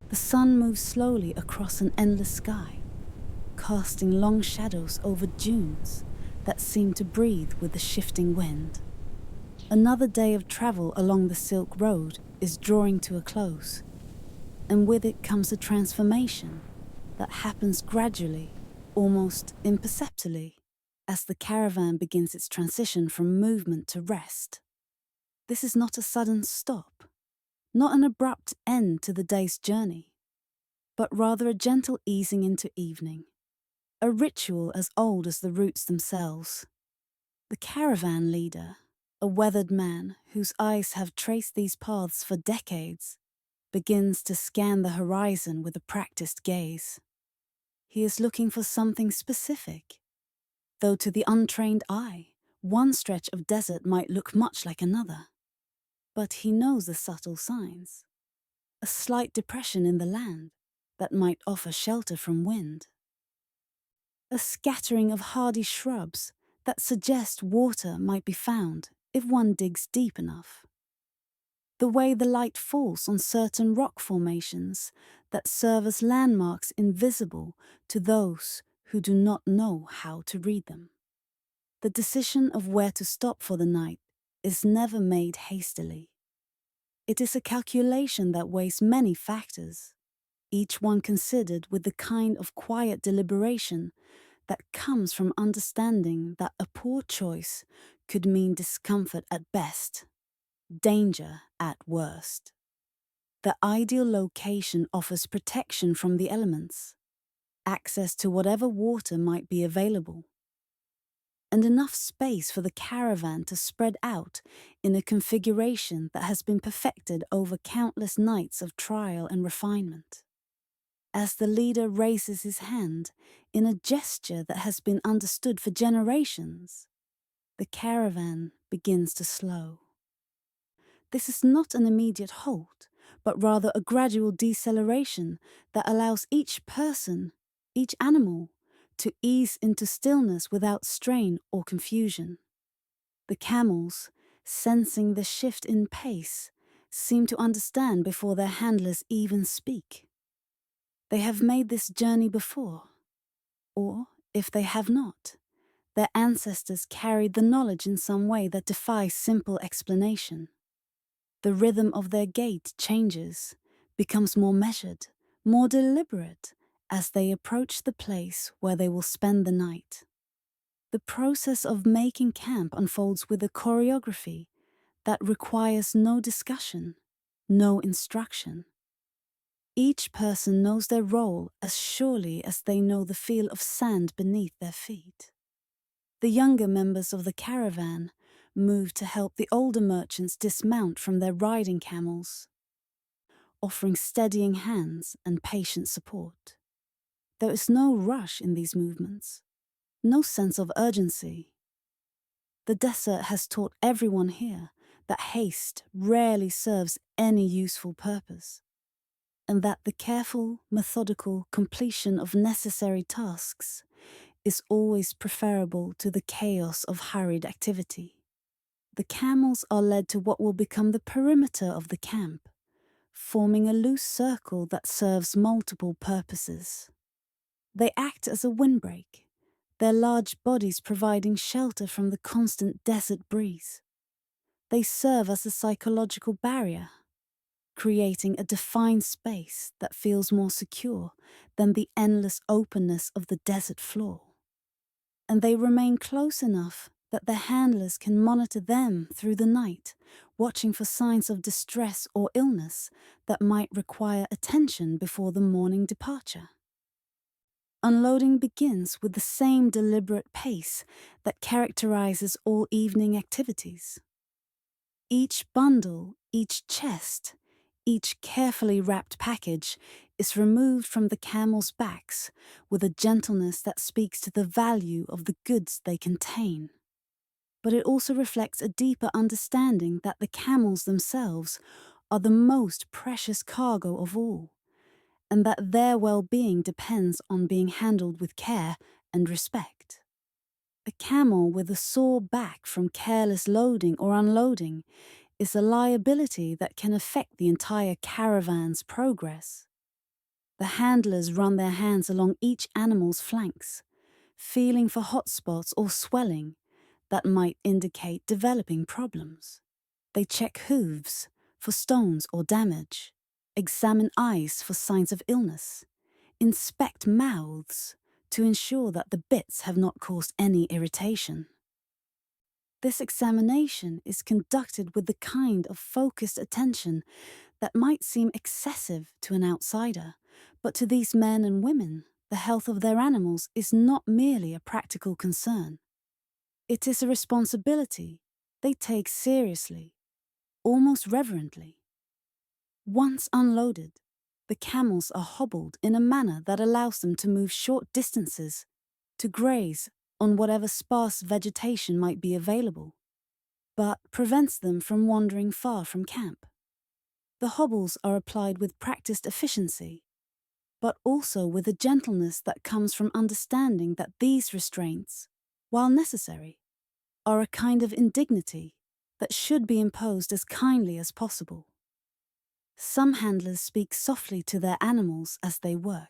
The sun moves slowly across an endless sky, casting long shadows over dunes that seem to breathe with the shifting wind. Another day of travel along the Silk Road is drawing to a close, and with it comes a transformation that happens gradually, almost imperceptibly, as the caravan begins its transition from movement to rest. This is not a sudden stop, not an abrupt end to the day's journey, but rather a gentle easing into evening, a ritual as old as the routes themselves. The caravan leader, a weathered man whose eyes have traced these paths for decades, begins to scan the horizon with a practiced gaze. He is looking for something specific, though to the untrained eye, one stretch of desert might look much like another. But he knows the subtle signs. A slight depression in the land that might offer shelter from wind. A scattering of hardy shrubs that suggest water might be found if one digs deep enough. The way the light falls on certain rock formations that serve as landmarks invisible to those who do not know how to read them. The decision of where to stop for the night is never made hastily. It is a calculation that weighs many factors, each one considered with the kind of quiet deliberation that comes from understanding that a poor choice could mean discomfort at best, danger at worst. The ideal location offers protection from the elements, access to whatever water might be available, and enough space for the caravan to spread out in a configuration that has been perfected over countless nights of trial and refinement. As the leader raises his hand in a gesture that has been understood for generations, the caravan begins to slow. This is not an immediate halt, but rather a gradual deceleration that allows each person, each animal, to ease into stillness without strain or confusion. The camels, sensing the shift in pace, seem to understand before their handlers even speak. They have made this journey before, or, if they have not, their ancestors carried the knowledge in some way that defies simple explanation. The rhythm of their gait changes, becomes more measured, more deliberate, as they approach the place where they will spend the night. The process of making camp unfolds with a choreography that requires no discussion, no instruction. Each person knows their role as surely as they know the feel of sand beneath their feet. The younger members of the caravan move to help the older merchants dismount from their riding camels, offering steadying hands and patient support. There is no rush in these movements, no sense of urgency. The desert has taught everyone here that haste rarely serves any useful purpose, and that the careful, methodical completion of necessary tasks is always preferable to the chaos of hurried activity. The camels are led to what will become the perimeter of the camp, forming a loose circle that serves multiple purposes. They act as a windbreak, their large bodies providing shelter from the constant desert breeze. They serve as a psychological barrier, creating a defined space that feels more secure than the endless openness of the desert floor. And they remain close enough that their handlers can monitor them through the night, watching for signs of distress or illness that might require attention before the morning departure. Unloading begins with the same deliberate pace that characterizes all evening activities. Each bundle, each chest, each carefully wrapped package is removed from the camels' backs with a gentleness that speaks to the value of the goods they contain. But it also reflects a deeper understanding that the camels themselves are the most precious cargo of all, and that their well-being depends on being handled with care and respect. A camel with a sore back from careless loading or unloading is a liability that can affect the entire caravan's progress. The handlers run their hands along each animal's flanks, feeling for hot spots or swelling that might indicate developing problems. They check hooves for stones or damage, examine eyes for signs of illness, inspect mouths to ensure that the bits have not caused any irritation. This examination is conducted with the kind of focused attention that might seem excessive to an outsider, but to these men and women, the health of their animals is not merely a practical concern. It is a responsibility they take seriously, almost reverently. Once unloaded, the camels are hobbled in a manner that allows them to move short distances to graze on whatever sparse vegetation might be available, but prevents them from wandering far from camp. The hobbles are applied with practiced efficiency, but also with a gentleness that comes from understanding that these restraints, while necessary, are a kind of indignity that should be imposed as kindly as possible. Some handlers speak softly to their animals as they work,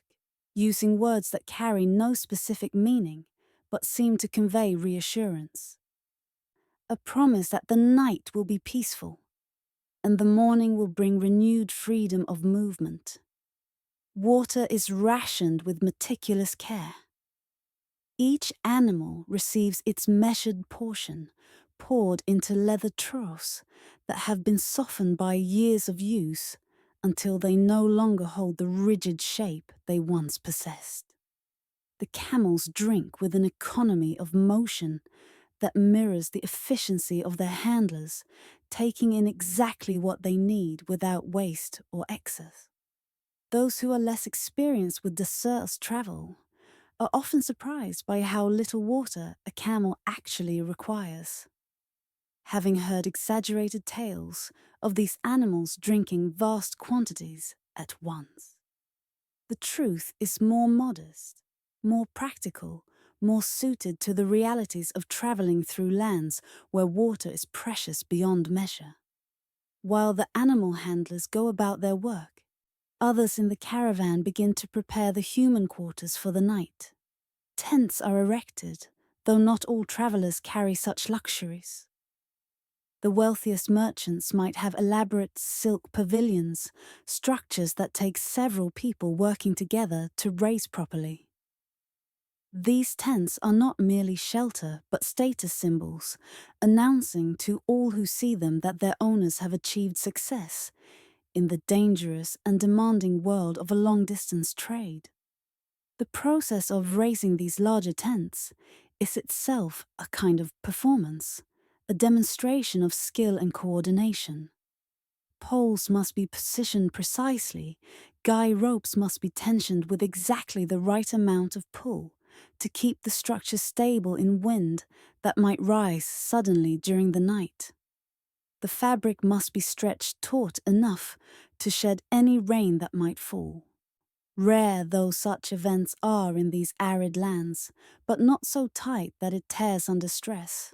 using words that carry no specific meaning but seem to convey reassurance. A promise that the night will be peaceful and the morning will bring renewed freedom of movement. Water is rationed with meticulous care. Each animal receives its measured portion, poured into leather troughs that have been softened by years of use until they no longer hold the rigid shape they once possessed. The camels drink with an economy of motion that mirrors the efficiency of their handlers, taking in exactly what they need without waste or excess. Those who are less experienced with Dassault's travel are often surprised by how little water a camel actually requires. Having heard exaggerated tales of these animals drinking vast quantities at once. The truth is more modest, more practical, more suited to the realities of traveling through lands where water is precious beyond measure. While the animal handlers go about their work, others in the caravan begin to prepare the human quarters for the night. Tents are erected, though not all travelers carry such luxuries. The wealthiest merchants might have elaborate silk pavilions, structures that take several people working together to raise properly. These tents are not merely shelter, but status symbols, announcing to all who see them that their owners have achieved success in the dangerous and demanding world of a long-distance trade. The process of raising these larger tents is itself a kind of performance, a demonstration of skill and coordination. Poles must be positioned precisely, guy ropes must be tensioned with exactly the right amount of pull to keep the structure stable in wind that might rise suddenly during the night. The fabric must be stretched taut enough to shed any rain that might fall. Rare though such events are in these arid lands, but not so tight that it tears under stress.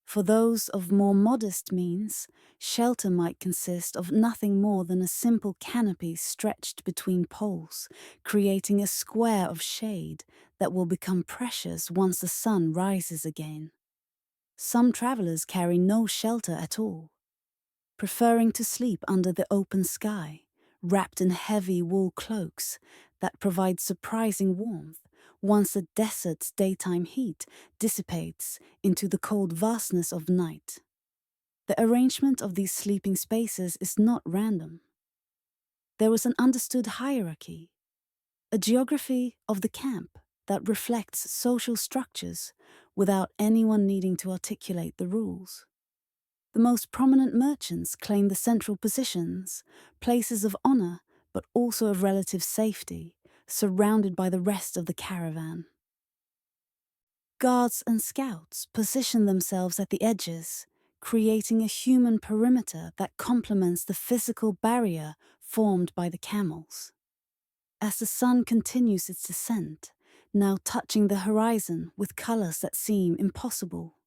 For those of more modest means, shelter might consist of nothing more than a simple canopy stretched between poles, creating a square of shade that will become precious once the sun rises again. Some travelers carry no shelter at all, preferring to sleep under the open sky, wrapped in heavy wool cloaks that provide surprising warmth once the desert's daytime heat dissipates into the cold vastness of night. The arrangement of these sleeping spaces is not random. There was an understood hierarchy, a geography of the camp that reflects social structures without anyone needing to articulate the rules. The most prominent merchants claim the central positions, places of honor, but also of relative safety, surrounded by the rest of the caravan. Guards and scouts position themselves at the edges, creating a human perimeter that complements the physical barrier formed by the camels. As the sun continues its descent, now touching the horizon with colors that seem impossible,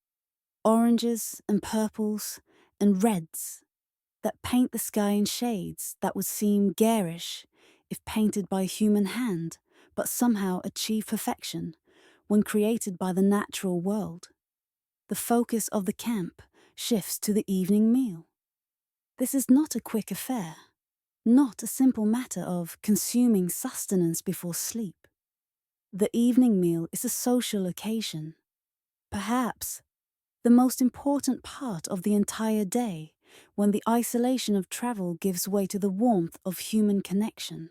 oranges and purples and reds that paint the sky in shades that would seem garish if painted by a human hand, but somehow achieve perfection when created by the natural world. The focus of the camp shifts to the evening meal. This is not a quick affair, not a simple matter of consuming sustenance before sleep. The evening meal is a social occasion, perhaps the most important part of the entire day, when the isolation of travel gives way to the warmth of human connection.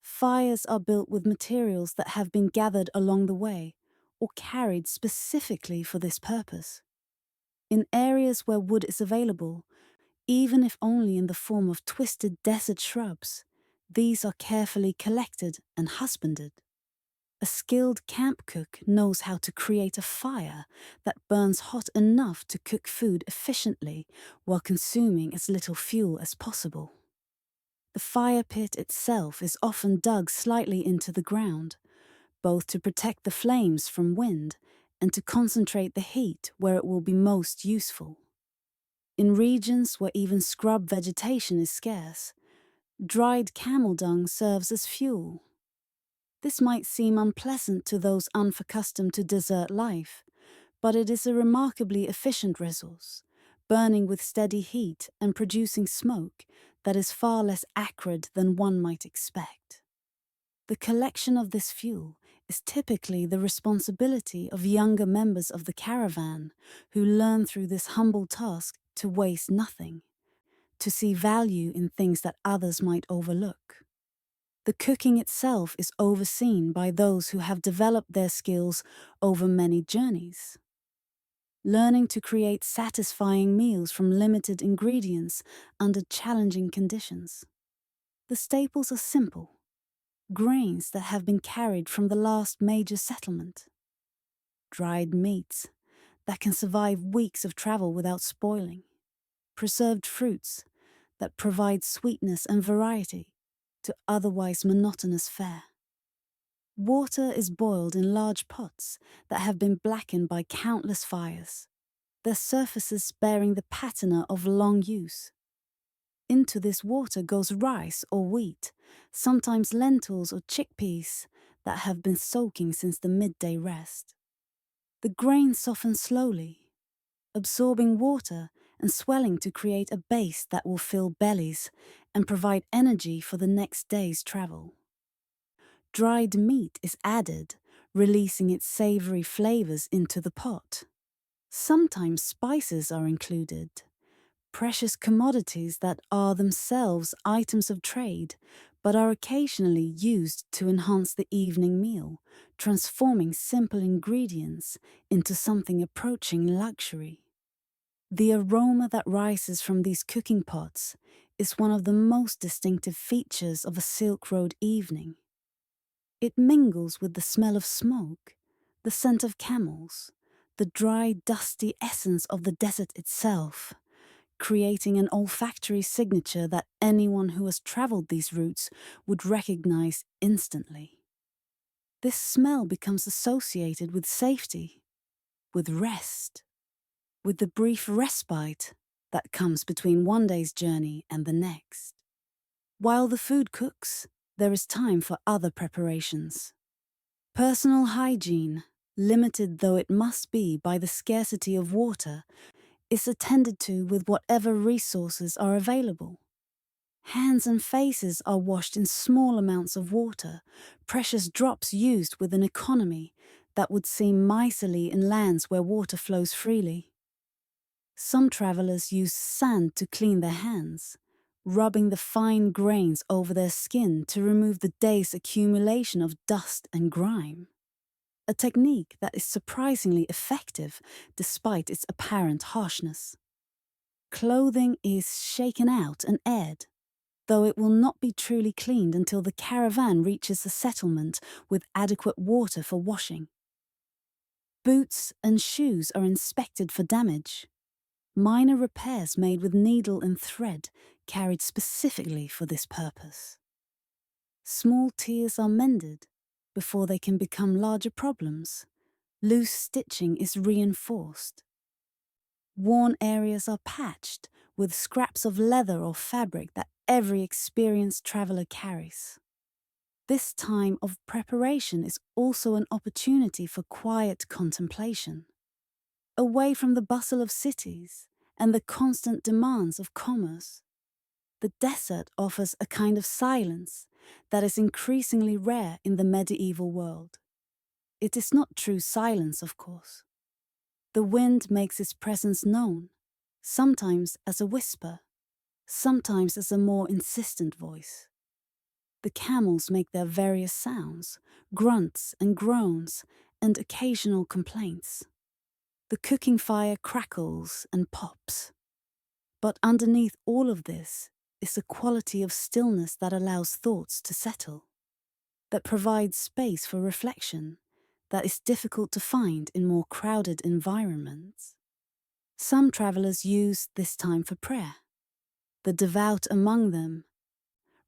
Fires are built with materials that have been gathered along the way or carried specifically for this purpose. In areas where wood is available, even if only in the form of twisted desert shrubs, these are carefully collected and husbanded. A skilled camp cook knows how to create a fire that burns hot enough to cook food efficiently while consuming as little fuel as possible. The fire pit itself is often dug slightly into the ground, both to protect the flames from wind and to concentrate the heat where it will be most useful. In regions where even scrub vegetation is scarce, dried camel dung serves as fuel. This might seem unpleasant to those unaccustomed to desert life, but it is a remarkably efficient resource, burning with steady heat and producing smoke that is far less acrid than one might expect. The collection of this fuel is typically the responsibility of younger members of the caravan who learn through this humble task to waste nothing, to see value in things that others might overlook. The cooking itself is overseen by those who have developed their skills over many journeys. Learning to create satisfying meals from limited ingredients under challenging conditions. The staples are simple: grains that have been carried from the last major settlement, dried meats that can survive weeks of travel without spoiling, preserved fruits that provide sweetness and variety to otherwise monotonous fare. Water is boiled in large pots that have been blackened by countless fires, their surfaces bearing the patina of long use. Into this water goes rice or wheat, sometimes lentils or chickpeas that have been soaking since the midday rest. The grain softens slowly, absorbing water and swelling to create a base that will fill bellies and provide energy for the next day's travel. Dried meat is added, releasing its savory flavors into the pot. Sometimes spices are included, precious commodities that are themselves items of trade, but are occasionally used to enhance the evening meal, transforming simple ingredients into something approaching luxury. The aroma that rises from these cooking pots is one of the most distinctive features of a Silk Road evening. It mingles with the smell of smoke, the scent of camels, the dry, dusty essence of the desert itself, creating an olfactory signature that anyone who has traveled these routes would recognize instantly. This smell becomes associated with safety, with rest, with the brief respite that comes between one day's journey and the next. While the food cooks, there is time for other preparations. Personal hygiene, limited though it must be by the scarcity of water, is attended to with whatever resources are available. Hands and faces are washed in small amounts of water, precious drops used with an economy that would seem miserly in lands where water flows freely. Some travelers use sand to clean their hands, rubbing the fine grains over their skin to remove the day's accumulation of dust and grime. A technique that is surprisingly effective despite its apparent harshness. Clothing is shaken out and aired, though it will not be truly cleaned until the caravan reaches a settlement with adequate water for washing. Boots and shoes are inspected for damage. Minor repairs made with needle and thread carried specifically for this purpose. Small tears are mended before they can become larger problems. Loose stitching is reinforced. Worn areas are patched with scraps of leather or fabric that every experienced traveler carries. This time of preparation is also an opportunity for quiet contemplation. Away from the bustle of cities and the constant demands of commerce, the desert offers a kind of silence that is increasingly rare in the medieval world. It is not true silence, of course. The wind makes its presence known, sometimes as a whisper, sometimes as a more insistent voice. The camels make their various sounds, grunts and groans, and occasional complaints. The cooking fire crackles and pops. But underneath all of this is a quality of stillness that allows thoughts to settle, that provides space for reflection, that is difficult to find in more crowded environments. Some travelers use this time for prayer. The devout among them,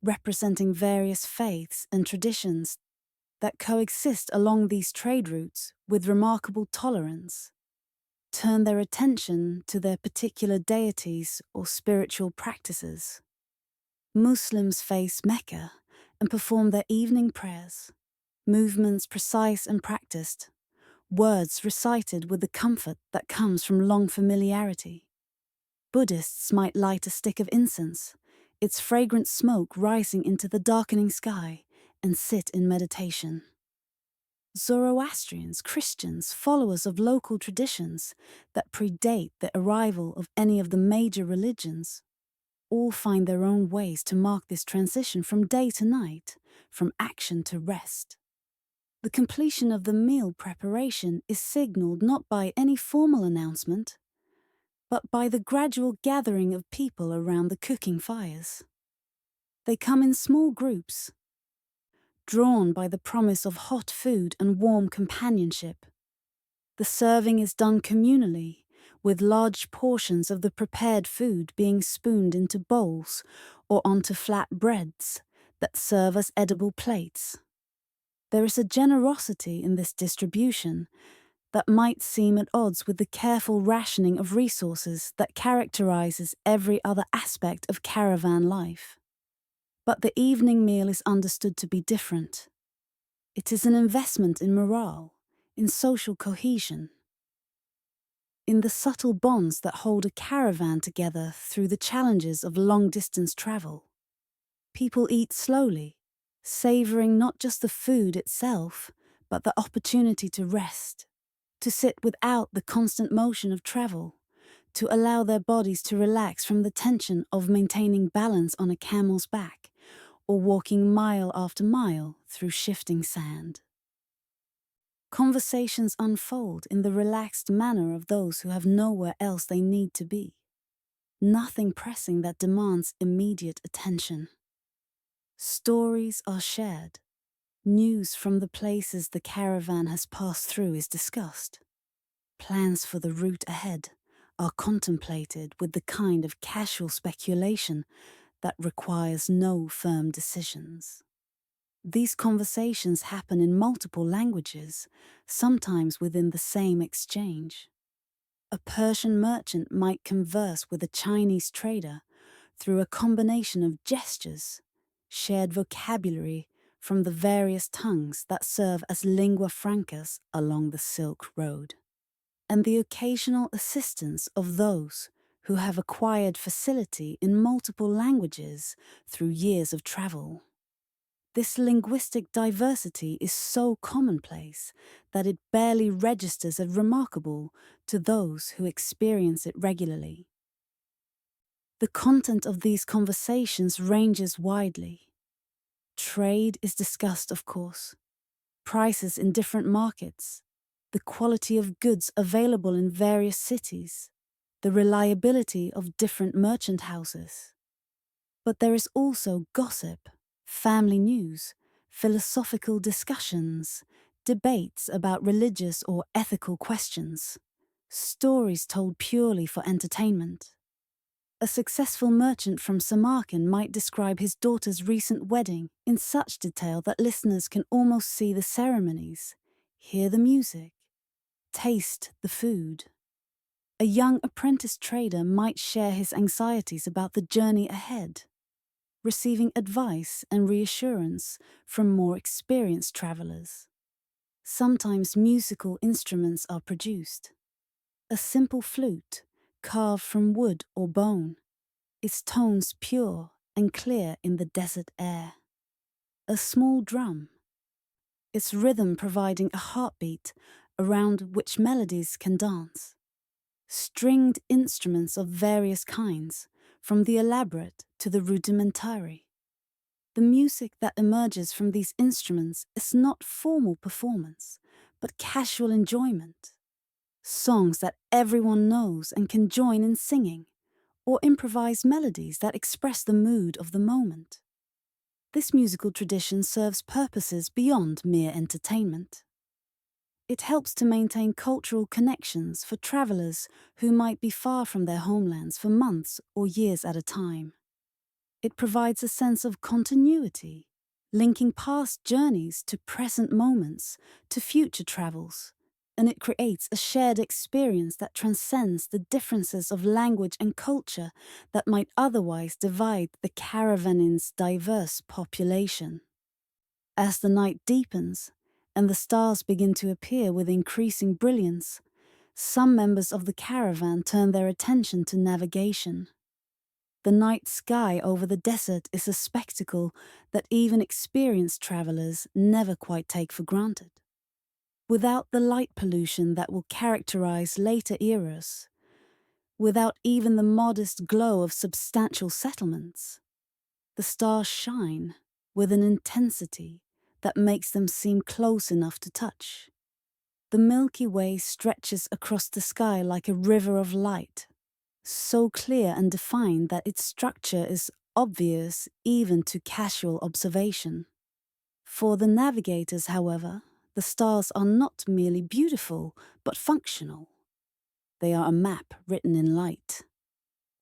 representing various faiths and traditions that coexist along these trade routes with remarkable tolerance, turn their attention to their particular deities or spiritual practices. Muslims face Mecca and perform their evening prayers, movements precise and practiced, words recited with the comfort that comes from long familiarity. Buddhists might light a stick of incense, its fragrant smoke rising into the darkening sky, and sit in meditation. Zoroastrians, Christians, followers of local traditions that predate the arrival of any of the major religions, all find their own ways to mark this transition from day to night, from action to rest. The completion of the meal preparation is signaled not by any formal announcement, but by the gradual gathering of people around the cooking fires. They come in small groups, drawn by the promise of hot food and warm companionship. The serving is done communally, with large portions of the prepared food being spooned into bowls or onto flat breads that serve as edible plates. There is a generosity in this distribution that might seem at odds with the careful rationing of resources that characterizes every other aspect of caravan life. But the evening meal is understood to be different. It is an investment in morale, in social cohesion, in the subtle bonds that hold a caravan together through the challenges of long-distance travel. People eat slowly, savoring not just the food itself, but the opportunity to rest, to sit without the constant motion of travel, to allow their bodies to relax from the tension of maintaining balance on a camel's back or walking mile after mile through shifting sand. Conversations unfold in the relaxed manner of those who have nowhere else they need to be. Nothing pressing that demands immediate attention. Stories are shared. News from the places the caravan has passed through is discussed. Plans for the route ahead are contemplated with the kind of casual speculation that requires no firm decisions. These conversations happen in multiple languages, sometimes within the same exchange. A Persian merchant might converse with a Chinese trader through a combination of gestures, shared vocabulary from the various tongues that serve as lingua francas along the Silk Road, and the occasional assistance of those who have acquired facility in multiple languages through years of travel. This linguistic diversity is so commonplace that it barely registers as remarkable to those who experience it regularly. The content of these conversations ranges widely. Trade is discussed, of course, prices in different markets, the quality of goods available in various cities, the reliability of different merchant houses. But there is also gossip, family news, philosophical discussions, debates about religious or ethical questions, stories told purely for entertainment. A successful merchant from Samarkand might describe his daughter's recent wedding in such detail that listeners can almost see the ceremonies, hear the music, taste the food. A young apprentice trader might share his anxieties about the journey ahead. receiving advice and reassurance from more experienced travelers. Sometimes musical instruments are produced. A simple flute, carved from wood or bone, its tones pure and clear in the desert air. A small drum, its rhythm providing a heartbeat around which melodies can dance. Stringed instruments of various kinds, from the elaborate to the rudimentary. The music that emerges from these instruments is not formal performance, but casual enjoyment. Songs that everyone knows and can join in singing, or improvise melodies that express the mood of the moment. This musical tradition serves purposes beyond mere entertainment. It helps to maintain cultural connections for travelers who might be far from their homelands for months or years at a time. It provides a sense of continuity, linking past journeys to present moments, to future travels, and it creates a shared experience that transcends the differences of language and culture that might otherwise divide the caravan's diverse population. As the night deepens and the stars begin to appear with increasing brilliance, some members of the caravan turn their attention to navigation. The night sky over the desert is a spectacle that even experienced travelers never quite take for granted. Without the light pollution that will characterize later eras, without even the modest glow of substantial settlements, the stars shine with an intensity that makes them seem close enough to touch. The Milky Way stretches across the sky like a river of light, so clear and defined that its structure is obvious even to casual observation. For the navigators, however, the stars are not merely beautiful, but functional. They are a map written in light,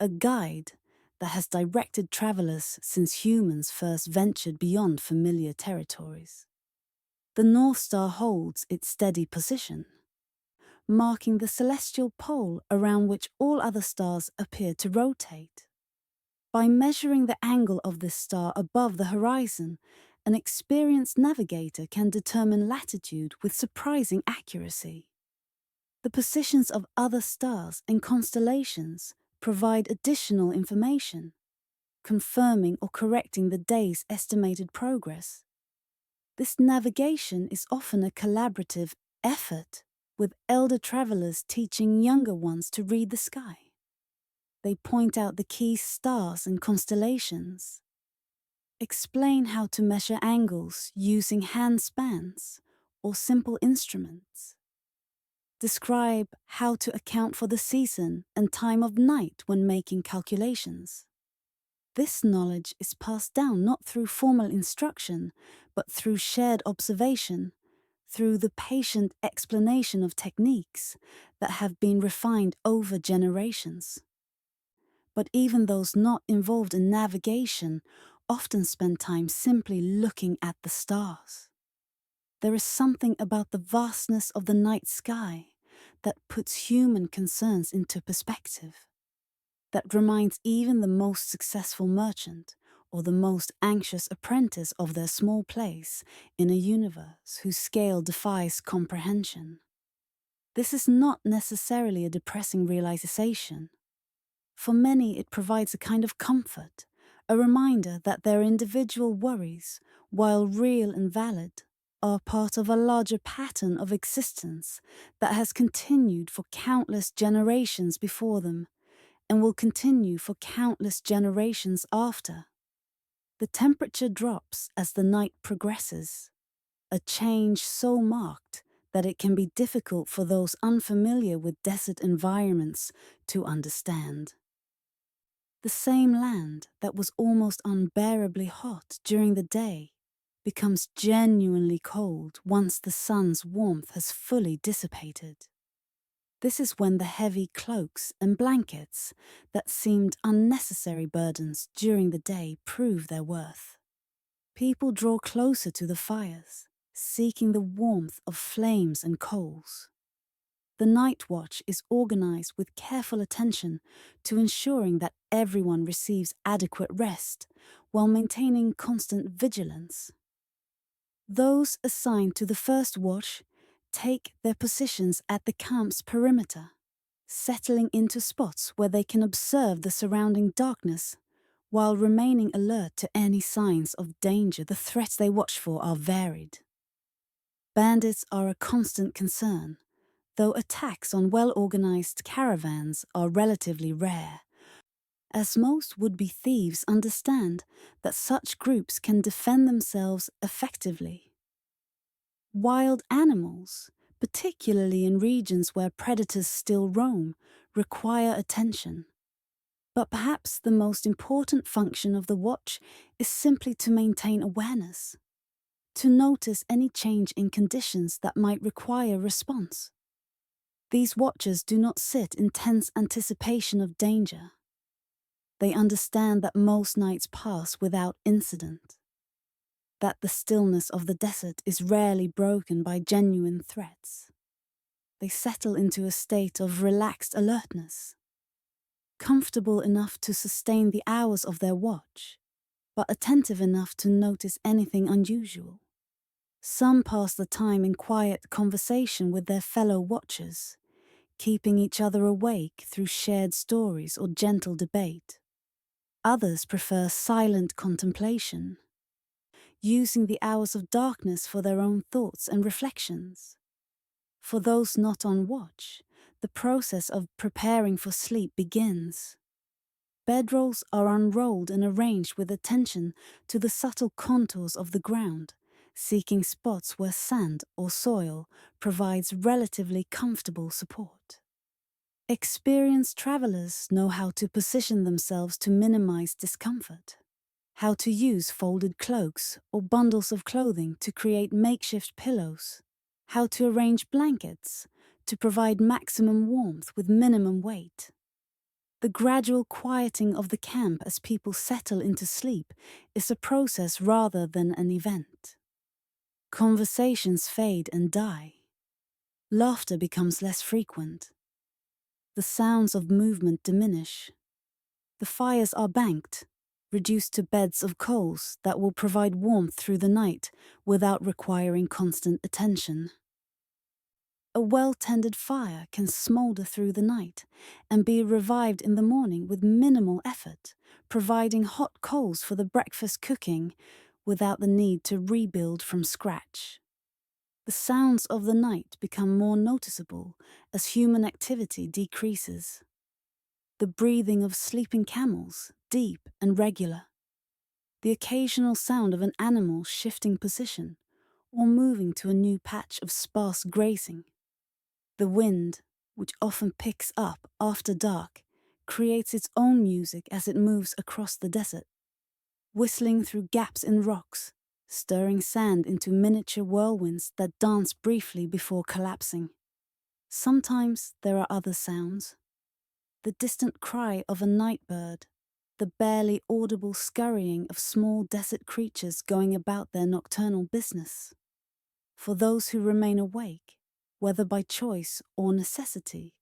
a guide that has directed travelers since humans first ventured beyond familiar territories. The North Star holds its steady position, marking the celestial pole around which all other stars appear to rotate. By measuring the angle of this star above the horizon, an experienced navigator can determine latitude with surprising accuracy. The positions of other stars and constellations provide additional information, confirming or correcting the day's estimated progress. This navigation is often a collaborative effort, with elder travelers teaching younger ones to read the sky. They point out the key stars and constellations, explain how to measure angles using hand spans or simple instruments, describe how to account for the season and time of night when making calculations. This knowledge is passed down not through formal instruction, but through shared observation, through the patient explanation of techniques that have been refined over generations. But even those not involved in navigation often spend time simply looking at the stars. There is something about the vastness of the night sky that puts human concerns into perspective, that reminds even the most successful merchant or the most anxious apprentice of their small place in a universe whose scale defies comprehension. This is not necessarily a depressing realization. For many, it provides a kind of comfort, a reminder that their individual worries, while real and valid, are part of a larger pattern of existence that has continued for countless generations before them and will continue for countless generations after. The temperature drops as the night progresses, a change so marked that it can be difficult for those unfamiliar with desert environments to understand. The same land that was almost unbearably hot during the day becomes genuinely cold once the sun's warmth has fully dissipated. This is when the heavy cloaks and blankets that seemed unnecessary burdens during the day prove their worth. People draw closer to the fires, seeking the warmth of flames and coals. The night watch is organized with careful attention to ensuring that everyone receives adequate rest while maintaining constant vigilance. Those assigned to the first watch take their positions at the camp's perimeter, settling into spots where they can observe the surrounding darkness while remaining alert to any signs of danger. The threats they watch for are varied. Bandits are a constant concern, though attacks on well-organized caravans are relatively rare, as most would-be thieves understand that such groups can defend themselves effectively. Wild animals, particularly in regions where predators still roam, require attention. But perhaps the most important function of the watch is simply to maintain awareness, to notice any change in conditions that might require response. These watchers do not sit in tense anticipation of danger. They understand that most nights pass without incident, that the stillness of the desert is rarely broken by genuine threats. They settle into a state of relaxed alertness, comfortable enough to sustain the hours of their watch, but attentive enough to notice anything unusual. Some pass the time in quiet conversation with their fellow watchers, keeping each other awake through shared stories or gentle debate. Others prefer silent contemplation, using the hours of darkness for their own thoughts and reflections. For those not on watch, the process of preparing for sleep begins. Bedrolls are unrolled and arranged with attention to the subtle contours of the ground, seeking spots where sand or soil provides relatively comfortable support. Experienced travelers know how to position themselves to minimize discomfort, how to use folded cloaks or bundles of clothing to create makeshift pillows, how to arrange blankets to provide maximum warmth with minimum weight. The gradual quieting of the camp as people settle into sleep is a process rather than an event. Conversations fade and die. Laughter becomes less frequent. The sounds of movement diminish. The fires are banked, reduced to beds of coals that will provide warmth through the night without requiring constant attention. A well-tended fire can smolder through the night and be revived in the morning with minimal effort, providing hot coals for the breakfast cooking without the need to rebuild from scratch. The sounds of the night become more noticeable as human activity decreases. The breathing of sleeping camels, deep and regular. The occasional sound of an animal shifting position or moving to a new patch of sparse grazing. The wind, which often picks up after dark, creates its own music as it moves across the desert, whistling through gaps in rocks, stirring sand into miniature whirlwinds that dance briefly before collapsing. Sometimes there are other sounds. The distant cry of a night bird, the barely audible scurrying of small desert creatures going about their nocturnal business. For those who remain awake, whether by choice or necessity,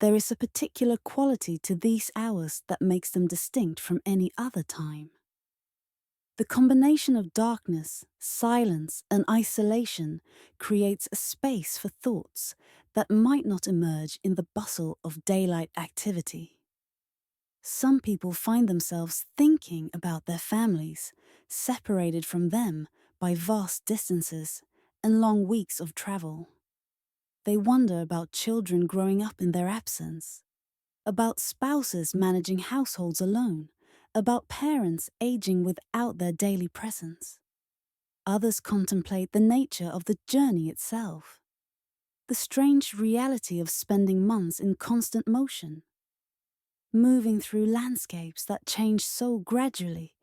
there is a particular quality to these hours that makes them distinct from any other time. The combination of darkness, silence, and isolation creates a space for thoughts that might not emerge in the bustle of daylight activity. Some people find themselves thinking about their families, separated from them by vast distances and long weeks of travel. They wonder about children growing up in their absence, about spouses managing households alone, about parents aging without their daily presence. Others contemplate the nature of the journey itself, the strange reality of spending months in constant motion, moving through landscapes that change so gradually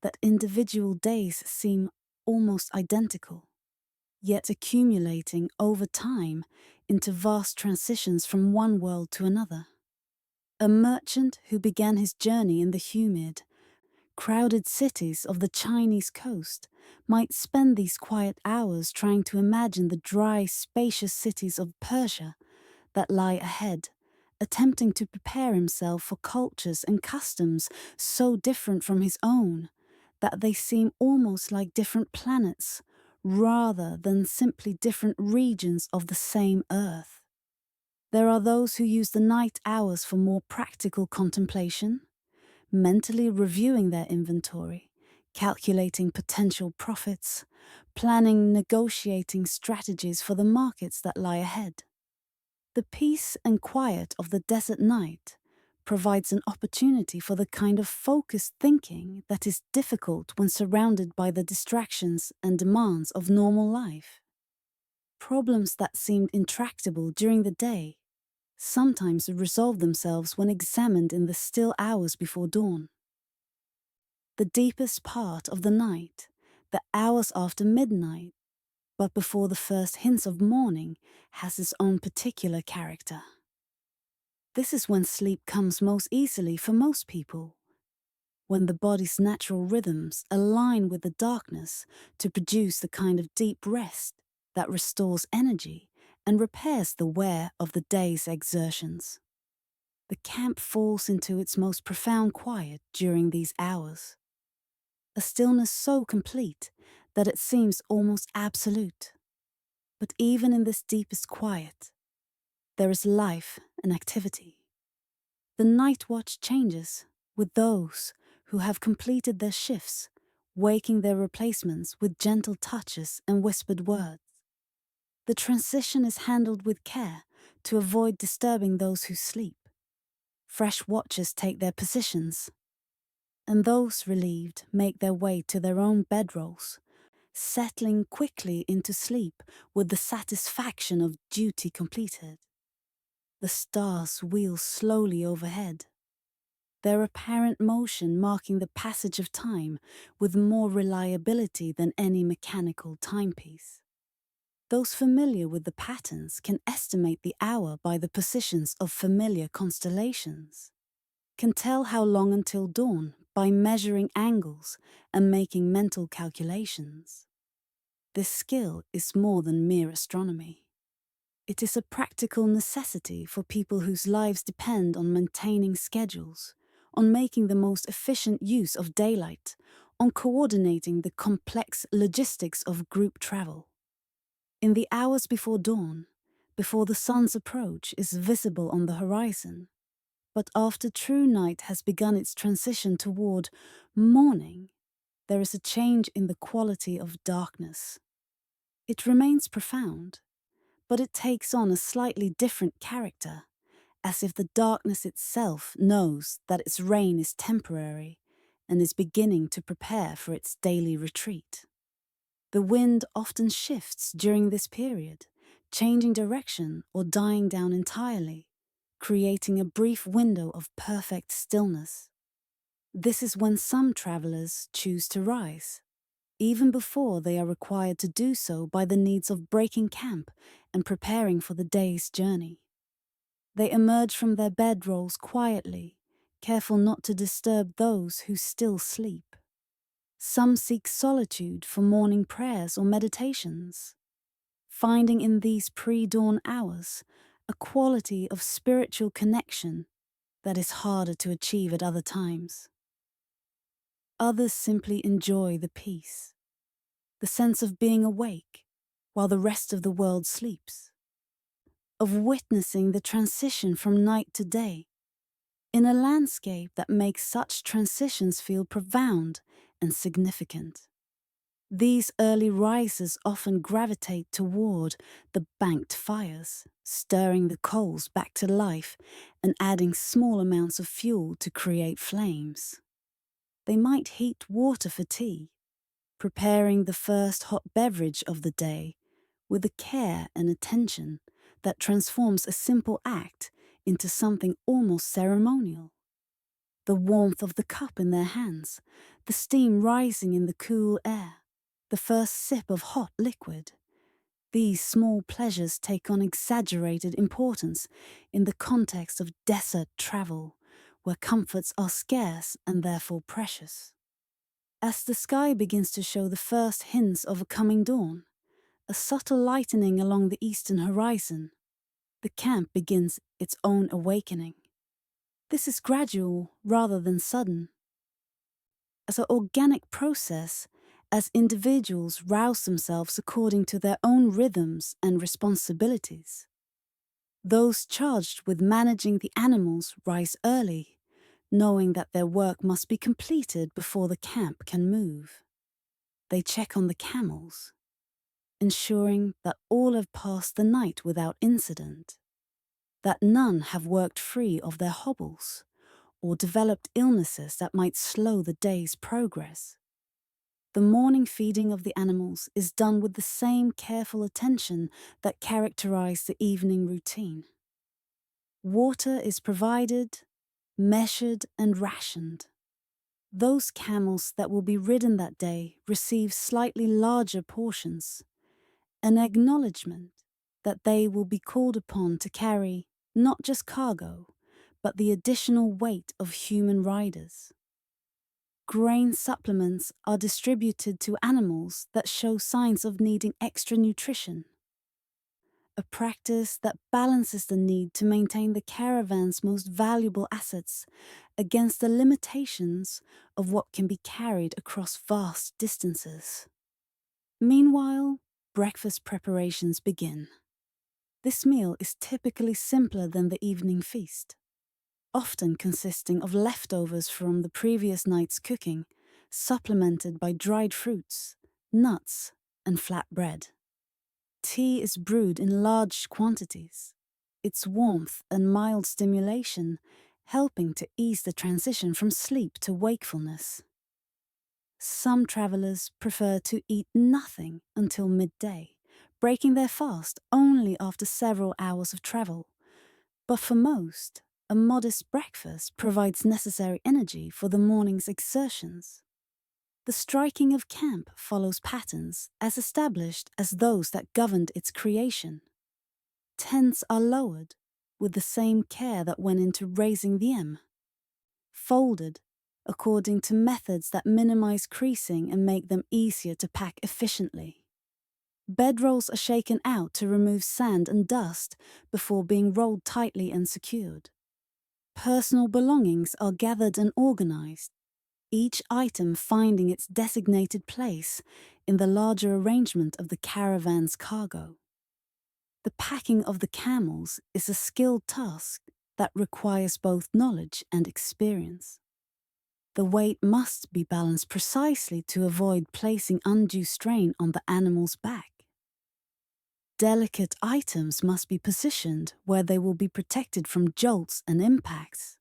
that individual days seem almost identical, yet accumulating over time into vast transitions from one world to another. A merchant who began his journey in the humid, crowded cities of the Chinese coast might spend these quiet hours trying to imagine the dry, spacious cities of Persia that lie ahead, attempting to prepare himself for cultures and customs so different from his own that they seem almost like different planets rather than simply different regions of the same Earth. There are those who use the night hours for more practical contemplation, mentally reviewing their inventory, calculating potential profits, planning negotiating strategies for the markets that lie ahead. The peace and quiet of the desert night provides an opportunity for the kind of focused thinking that is difficult when surrounded by the distractions and demands of normal life. Problems that seemed intractable during the day sometimes resolve themselves when examined in the still hours before dawn. The deepest part of the night, the hours after midnight, but before the first hints of morning, has its own particular character. This is when sleep comes most easily for most people, when the body's natural rhythms align with the darkness to produce the kind of deep rest that restores energy and repairs the wear of the day's exertions. The camp falls into its most profound quiet during these hours, a stillness so complete that it seems almost absolute. But even in this deepest quiet, there is life and activity. The night watch changes with those who have completed their shifts, waking their replacements with gentle touches and whispered words. The transition is handled with care to avoid disturbing those who sleep. Fresh watchers take their positions, and those relieved make their way to their own bedrolls, settling quickly into sleep with the satisfaction of duty completed. The stars wheel slowly overhead, their apparent motion marking the passage of time with more reliability than any mechanical timepiece. Those familiar with the patterns can estimate the hour by the positions of familiar constellations, can tell how long until dawn by measuring angles and making mental calculations. This skill is more than mere astronomy. It is a practical necessity for people whose lives depend on maintaining schedules, on making the most efficient use of daylight, on coordinating the complex logistics of group travel. In the hours before dawn, before the sun's approach is visible on the horizon, but after true night has begun its transition toward morning, there is a change in the quality of darkness. It remains profound, but it takes on a slightly different character, as if the darkness itself knows that its reign is temporary and is beginning to prepare for its daily retreat. The wind often shifts during this period, changing direction or dying down entirely, creating a brief window of perfect stillness. This is when some travelers choose to rise, even before they are required to do so by the needs of breaking camp and preparing for the day's journey. They emerge from their bedrolls quietly, careful not to disturb those who still sleep. Some seek solitude for morning prayers or meditations, finding in these pre-dawn hours a quality of spiritual connection that is harder to achieve at other times. Others simply enjoy the peace, the sense of being awake while the rest of the world sleeps, of witnessing the transition from night to day, in a landscape that makes such transitions feel profound and significant. These early risers often gravitate toward the banked fires, stirring the coals back to life and adding small amounts of fuel to create flames. They might heat water for tea, preparing the first hot beverage of the day with a care and attention that transforms a simple act into something almost ceremonial. The warmth of the cup in their hands, the steam rising in the cool air, the first sip of hot liquid. These small pleasures take on exaggerated importance in the context of desert travel, where comforts are scarce and therefore precious. As the sky begins to show the first hints of a coming dawn, a subtle lightening along the eastern horizon, the camp begins its own awakening. This is gradual rather than sudden. as an organic process as individuals rouse themselves according to their own rhythms and responsibilities. Those charged with managing the animals rise early, knowing that their work must be completed before the camp can move. They check on the camels, ensuring that all have passed the night without incident, that none have worked free of their hobbles or developed illnesses that might slow the day's progress. The morning feeding of the animals is done with the same careful attention that characterized the evening routine. Water is provided, measured, and rationed. Those camels that will be ridden that day receive slightly larger portions, an acknowledgement that they will be called upon to carry not just cargo, but the additional weight of human riders. Grain supplements are distributed to animals that show signs of needing extra nutrition, a practice that balances the need to maintain the caravan's most valuable assets against the limitations of what can be carried across vast distances. Meanwhile, breakfast preparations begin. This meal is typically simpler than the evening feast, often consisting of leftovers from the previous night's cooking, supplemented by dried fruits, nuts, and flat bread. Tea is brewed in large quantities, its warmth and mild stimulation helping to ease the transition from sleep to wakefulness. Some travelers prefer to eat nothing until midday, breaking their fast only after several hours of travel. But for most, a modest breakfast provides necessary energy for the morning's exertions. The striking of camp follows patterns as established as those that governed its creation. Tents are lowered with the same care that went into raising them, folded according to methods that minimize creasing and make them easier to pack efficiently. Bedrolls are shaken out to remove sand and dust before being rolled tightly and secured. Personal belongings are gathered and organized, each item finding its designated place in the larger arrangement of the caravan's cargo. The packing of the camels is a skilled task that requires both knowledge and experience. The weight must be balanced precisely to avoid placing undue strain on the animal's back. Delicate items must be positioned where they will be protected from jolts and impacts.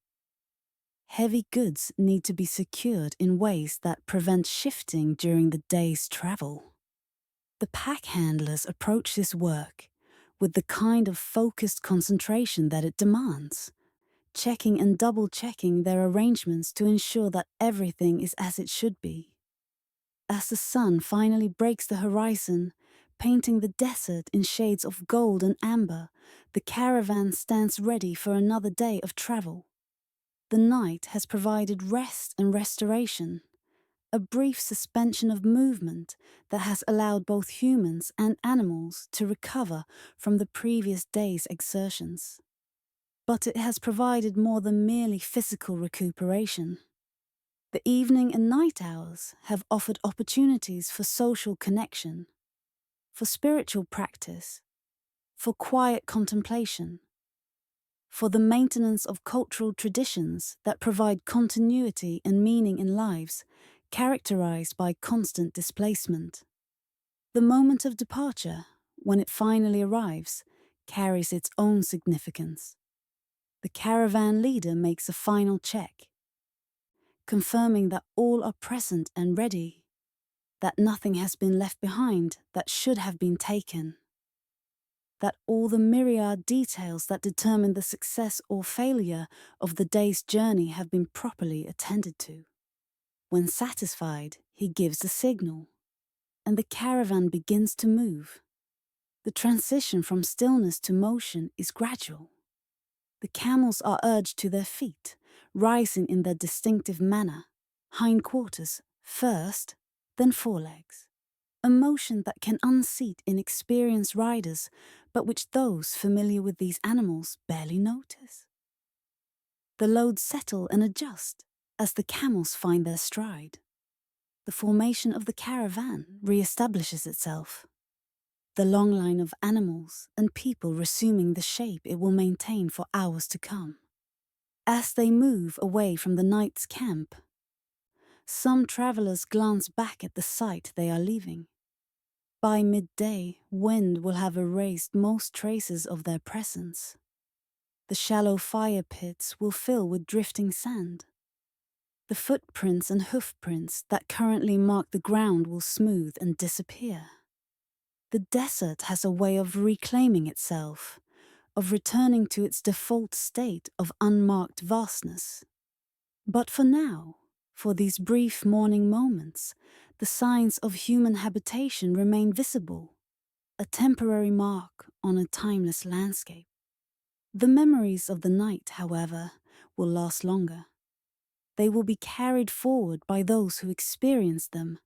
Heavy goods need to be secured in ways that prevent shifting during the day's travel. The pack handlers approach this work with the kind of focused concentration that it demands, checking and double-checking their arrangements to ensure that everything is as it should be. As the sun finally breaks the horizon, painting the desert in shades of gold and amber, the caravan stands ready for another day of travel. The night has provided rest and restoration, a brief suspension of movement that has allowed both humans and animals to recover from the previous day's exertions. But it has provided more than merely physical recuperation. The evening and night hours have offered opportunities for social connection, for spiritual practice, for quiet contemplation, for the maintenance of cultural traditions that provide continuity and meaning in lives characterized by constant displacement. The moment of departure, when it finally arrives, carries its own significance. The caravan leader makes a final check, confirming that all are present and ready, that nothing has been left behind that should have been taken, that all the myriad details that determine the success or failure of the day's journey have been properly attended to. When satisfied, he gives the signal, and the caravan begins to move. The transition from stillness to motion is gradual. The camels are urged to their feet, rising in their distinctive manner, hindquarters first, then forelegs. A motion that can unseat inexperienced riders, but which those familiar with these animals barely notice. The loads settle and adjust as the camels find their stride. the formation of the caravan re-establishes itself. The long line of animals and people resuming the shape it will maintain for hours to come. As they move away from the night's camp, some travelers glance back at the site they are leaving. By midday, wind will have erased most traces of their presence. The shallow fire pits will fill with drifting sand. The footprints and hoofprints that currently mark the ground will smooth and disappear. The desert has a way of reclaiming itself, of returning to its default state of unmarked vastness. But for now, for these brief morning moments, the signs of human habitation remain visible, a temporary mark on a timeless landscape. The memories of the night, however, will last longer. They will be carried forward by those who experienced them,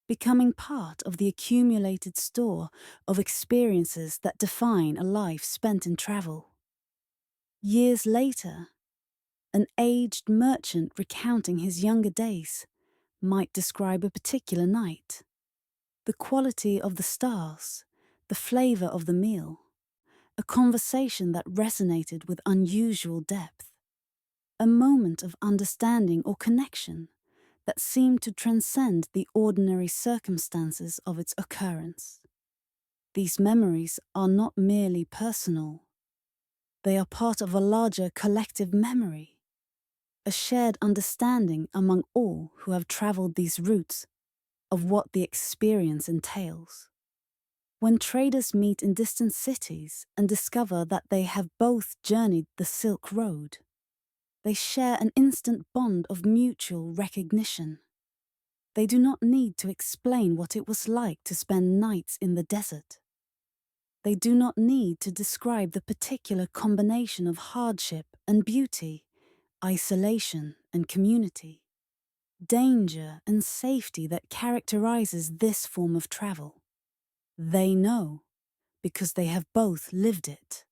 becoming part of the accumulated store of experiences that define a life spent in travel. Years later, an aged merchant recounting his younger days might describe a particular night. The quality of the stars, the flavor of the meal, a conversation that resonated with unusual depth. A moment of understanding or connection that seemed to transcend the ordinary circumstances of its occurrence. These memories are not merely personal. They are part of a larger collective memory, a shared understanding among all who have traveled these routes of what the experience entails. When traders meet in distant cities and discover that they have both journeyed the Silk Road, they share an instant bond of mutual recognition. They do not need to explain what it was like to spend nights in the desert. They do not need to describe the particular combination of hardship and beauty, isolation and community, danger and safety that characterizes this form of travel. They know because they have both lived it.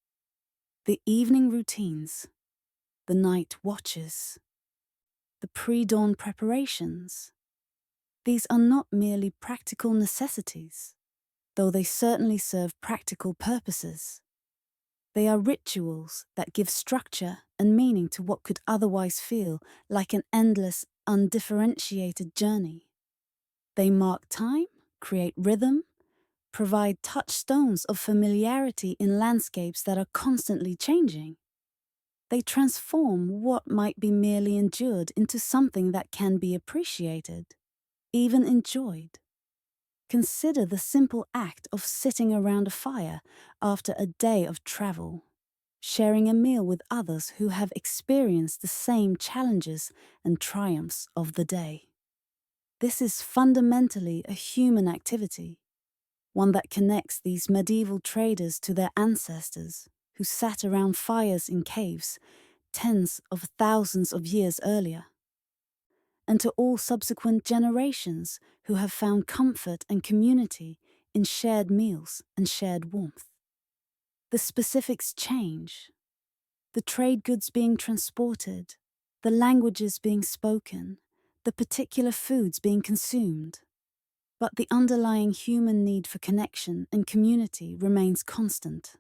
The evening routines, the night watches, the pre-dawn preparations. These are not merely practical necessities, though they certainly serve practical purposes. They are rituals that give structure and meaning to what could otherwise feel like an endless, undifferentiated journey. They mark time, create rhythm, provide touchstones of familiarity in landscapes that are constantly changing. They transform what might be merely endured into something that can be appreciated, even enjoyed. Consider the simple act of sitting around a fire after a day of travel, sharing a meal with others who have experienced the same challenges and triumphs of the day. This is fundamentally a human activity, one that connects these medieval traders to their ancestors who sat around fires in caves tens of thousands of years earlier, and to all subsequent generations who have found comfort and community in shared meals and shared warmth. The specifics change, the trade goods being transported, the languages being spoken, the particular foods being consumed, but the underlying human need for connection and community remains constant.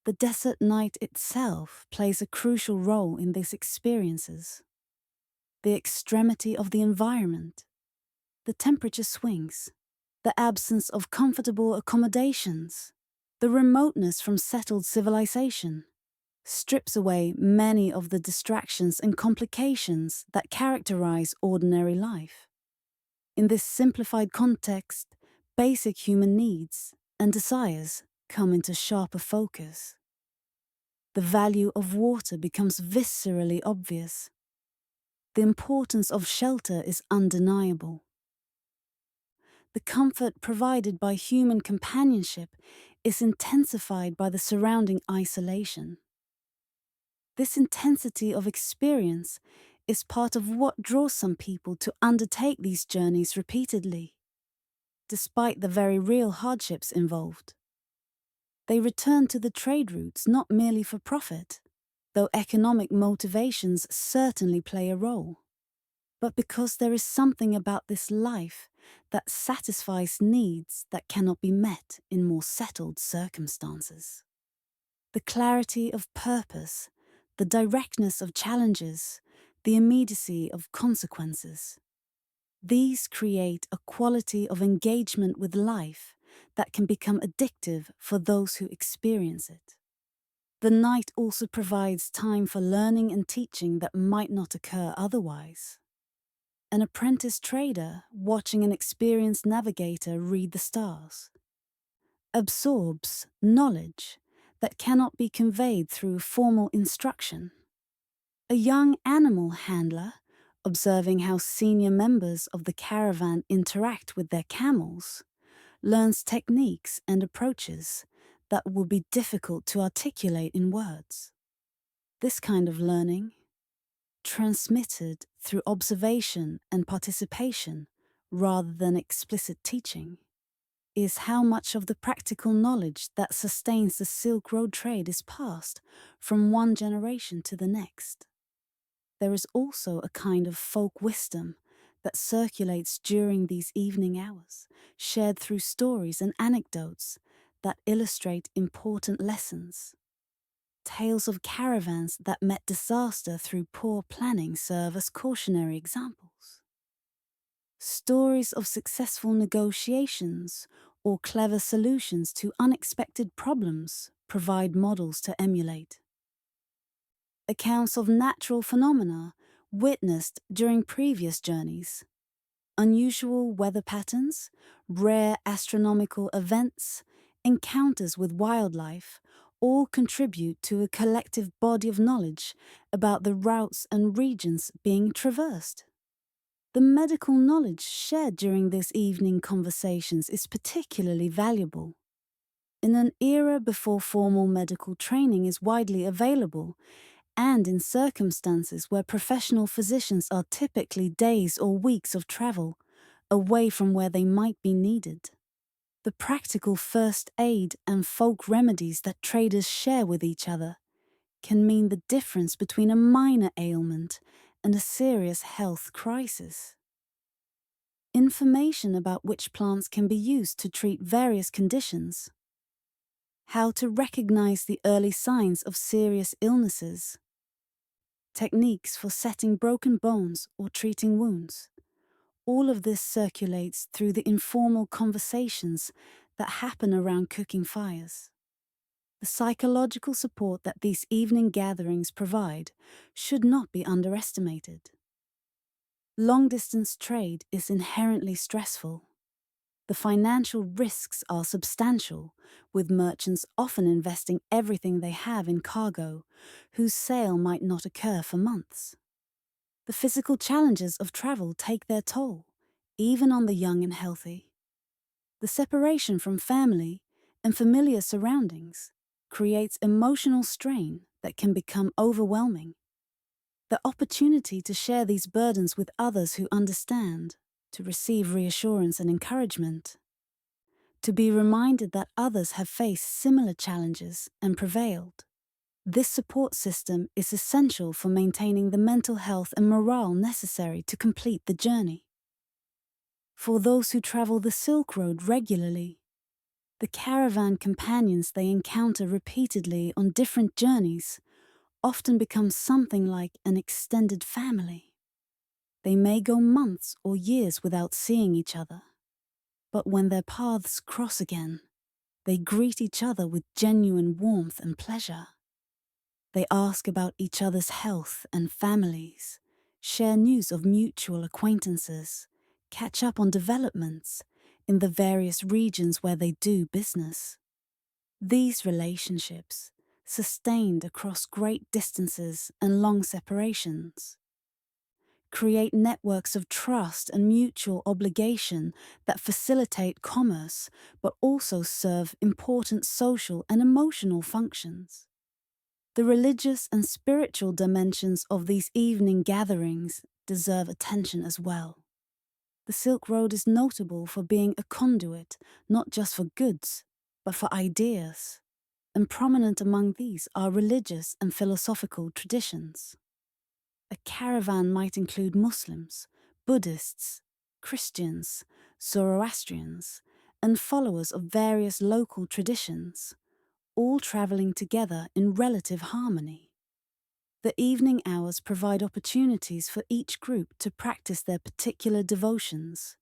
The desert night itself plays a crucial role in these experiences. The extremity of the environment, the temperature swings, the absence of comfortable accommodations, the remoteness from settled civilization, strips away many of the distractions and complications that characterize ordinary life. In this simplified context, basic human needs and desires come into sharper focus. The value of water becomes viscerally obvious. The importance of shelter is undeniable. The comfort provided by human companionship is intensified by the surrounding isolation. This intensity of experience is part of what draws some people to undertake these journeys repeatedly, despite the very real hardships involved. They return to the trade routes not merely for profit, though economic motivations certainly play a role, but because there is something about this life that satisfies needs that cannot be met in more settled circumstances. The clarity of purpose, the directness of challenges, the immediacy of consequences. These create a quality of engagement with life that can become addictive for those who experience it. The night also provides time for learning and teaching that might not occur otherwise. An apprentice trader watching an experienced navigator read the stars absorbs knowledge that cannot be conveyed through formal instruction. A young animal handler, observing how senior members of the caravan interact with their camels, learns techniques and approaches that will be difficult to articulate in words. This kind of learning, transmitted through observation and participation rather than explicit teaching, is how much of the practical knowledge that sustains the Silk Road trade is passed from one generation to the next. There is also a kind of folk wisdom that circulates during these evening hours, shared through stories and anecdotes that illustrate important lessons. Tales of caravans that met disaster through poor planning serve as cautionary examples. Stories of successful negotiations or clever solutions to unexpected problems provide models to emulate. Accounts of natural phenomena witnessed during previous journeys, unusual weather patterns, rare astronomical events, encounters with wildlife, all contribute to a collective body of knowledge about the routes and regions being traversed. The medical knowledge shared during these evening conversations is particularly valuable. In an era before formal medical training is widely available, and in circumstances where professional physicians are typically days or weeks of travel away from where they might be needed, the practical first aid and folk remedies that traders share with each other can mean the difference between a minor ailment and a serious health crisis. Information about which plants can be used to treat various conditions, how to recognize the early signs of serious illnesses, techniques for setting broken bones or treating wounds. All of this circulates through the informal conversations that happen around cooking fires. The psychological support that these evening gatherings provide should not be underestimated. Long-distance trade is inherently stressful. The financial risks are substantial, with merchants often investing everything they have in cargo, whose sale might not occur for months. The physical challenges of travel take their toll, even on the young and healthy. The separation from family and familiar surroundings creates emotional strain that can become overwhelming. The opportunity to share these burdens with others who understand, to receive reassurance and encouragement, to be reminded that others have faced similar challenges and prevailed. This support system is essential for maintaining the mental health and morale necessary to complete the journey. For those who travel the Silk Road regularly, the caravan companions they encounter repeatedly on different journeys often become something like an extended family. They may go months or years without seeing each other, but when their paths cross again, they greet each other with genuine warmth and pleasure. They ask about each other's health and families, share news of mutual acquaintances, catch up on developments in the various regions where they do business. These relationships, sustained across great distances and long separations, create networks of trust and mutual obligation that facilitate commerce but also serve important social and emotional functions. The religious and spiritual dimensions of these evening gatherings deserve attention as well. The Silk Road is notable for being a conduit not just for goods, but for ideas, and prominent among these are religious and philosophical traditions. A caravan might include Muslims, Buddhists, Christians, Zoroastrians, and followers of various local traditions, all traveling together in relative harmony. The evening hours provide opportunities for each group to practice their particular devotions,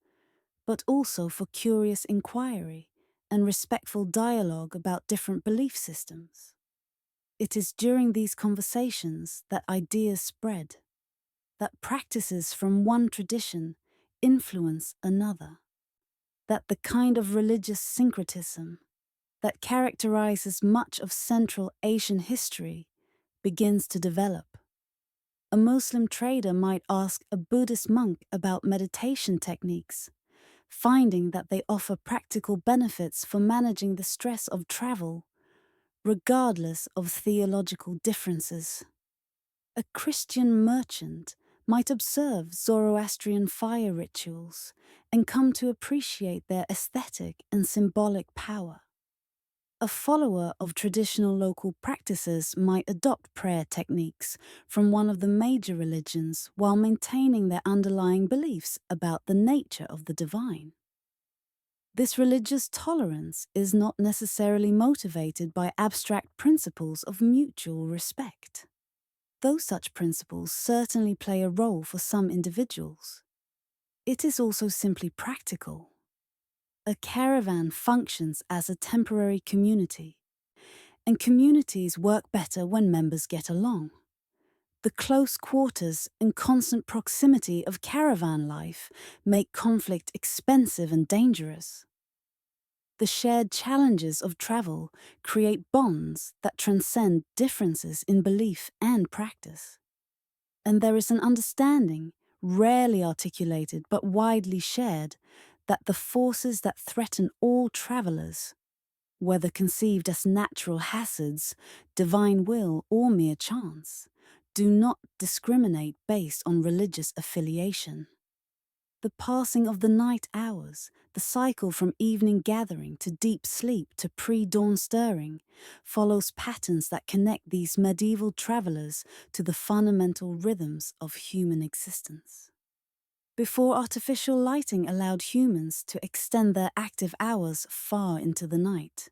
but also for curious inquiry and respectful dialogue about different belief systems. It is during these conversations that ideas spread, that practices from one tradition influence another, that the kind of religious syncretism that characterizes much of Central Asian history begins to develop. A Muslim trader might ask a Buddhist monk about meditation techniques, finding that they offer practical benefits for managing the stress of travel, regardless of theological differences. A Christian merchant might observe Zoroastrian fire rituals and come to appreciate their aesthetic and symbolic power. A follower of traditional local practices might adopt prayer techniques from one of the major religions while maintaining their underlying beliefs about the nature of the divine. This religious tolerance is not necessarily motivated by abstract principles of mutual respect, though such principles certainly play a role for some individuals. It is also simply practical. A caravan functions as a temporary community, and communities work better when members get along. The close quarters and constant proximity of caravan life make conflict expensive and dangerous. The shared challenges of travel create bonds that transcend differences in belief and practice. And there is an understanding, rarely articulated but widely shared, that the forces that threaten all travelers, whether conceived as natural hazards, divine will, or mere chance, do not discriminate based on religious affiliation. The passing of the night hours, the cycle from evening gathering to deep sleep to pre-dawn stirring, follows patterns that connect these medieval travelers to the fundamental rhythms of human existence. Before artificial lighting allowed humans to extend their active hours far into the night,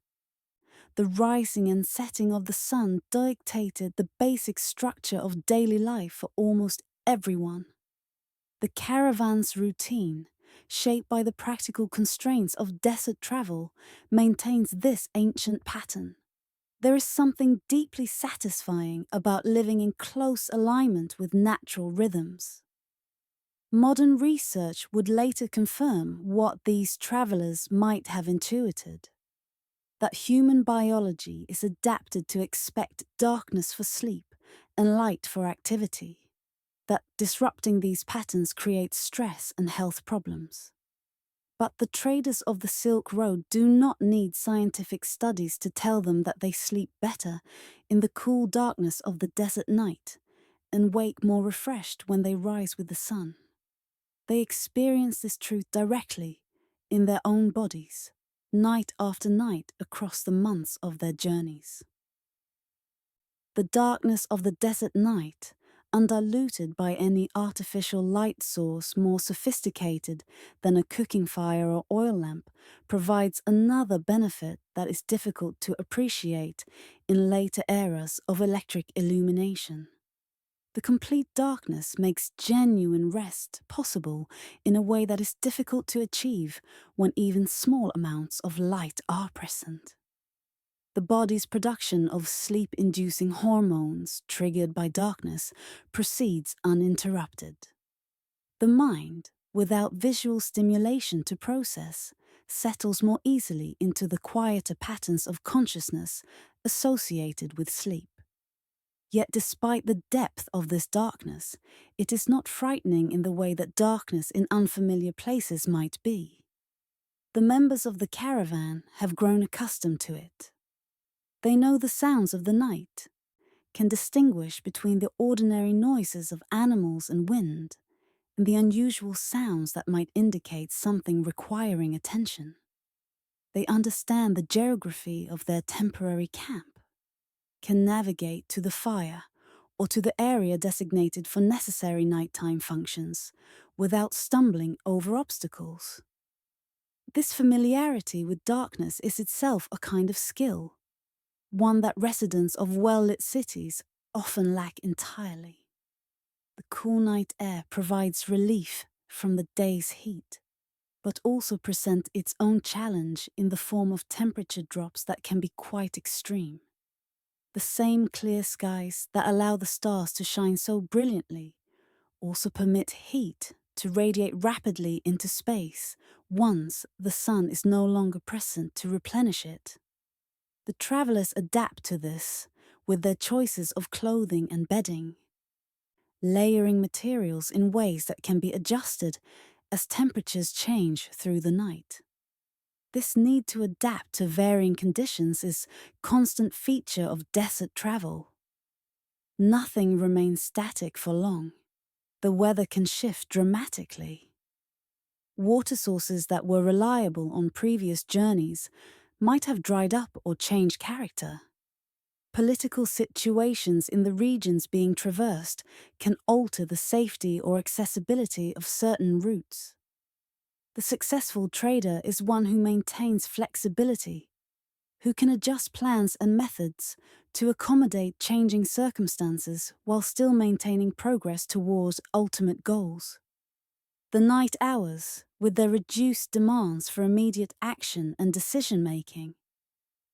the rising and setting of the sun dictated the basic structure of daily life for almost everyone. The caravan's routine, shaped by the practical constraints of desert travel, maintains this ancient pattern. There is something deeply satisfying about living in close alignment with natural rhythms. Modern research would later confirm what these travelers might have intuited: that human biology is adapted to expect darkness for sleep and light for activity, that disrupting these patterns creates stress and health problems. But the traders of the Silk Road do not need scientific studies to tell them that they sleep better in the cool darkness of the desert night and wake more refreshed when they rise with the sun. They experience this truth directly in their own bodies, night after night across the months of their journeys. The darkness of the desert night, undiluted by any artificial light source more sophisticated than a cooking fire or oil lamp, provides another benefit that is difficult to appreciate in later eras of electric illumination. The complete darkness makes genuine rest possible in a way that is difficult to achieve when even small amounts of light are present. The body's production of sleep-inducing hormones triggered by darkness proceeds uninterrupted. The mind, without visual stimulation to process, settles more easily into the quieter patterns of consciousness associated with sleep. Yet despite the depth of this darkness, it is not frightening in the way that darkness in unfamiliar places might be. The members of the caravan have grown accustomed to it. They know the sounds of the night, can distinguish between the ordinary noises of animals and wind, and the unusual sounds that might indicate something requiring attention. They understand the geography of their temporary camp, can navigate to the fire, or to the area designated for necessary nighttime functions without stumbling over obstacles. This familiarity with darkness is itself a kind of skill, one that residents of well-lit cities often lack entirely. The cool night air provides relief from the day's heat, but also presents its own challenge in the form of temperature drops that can be quite extreme. The same clear skies that allow the stars to shine so brilliantly also permit heat to radiate rapidly into space once the sun is no longer present to replenish it. The travelers adapt to this with their choices of clothing and bedding, layering materials in ways that can be adjusted as temperatures change through the night. This need to adapt to varying conditions is a constant feature of desert travel. Nothing remains static for long. The weather can shift dramatically. Water sources that were reliable on previous journeys might have dried up or changed character. Political situations in the regions being traversed can alter the safety or accessibility of certain routes. The successful trader is one who maintains flexibility, who can adjust plans and methods to accommodate changing circumstances while still maintaining progress towards ultimate goals. The night hours, with their reduced demands for immediate action and decision-making,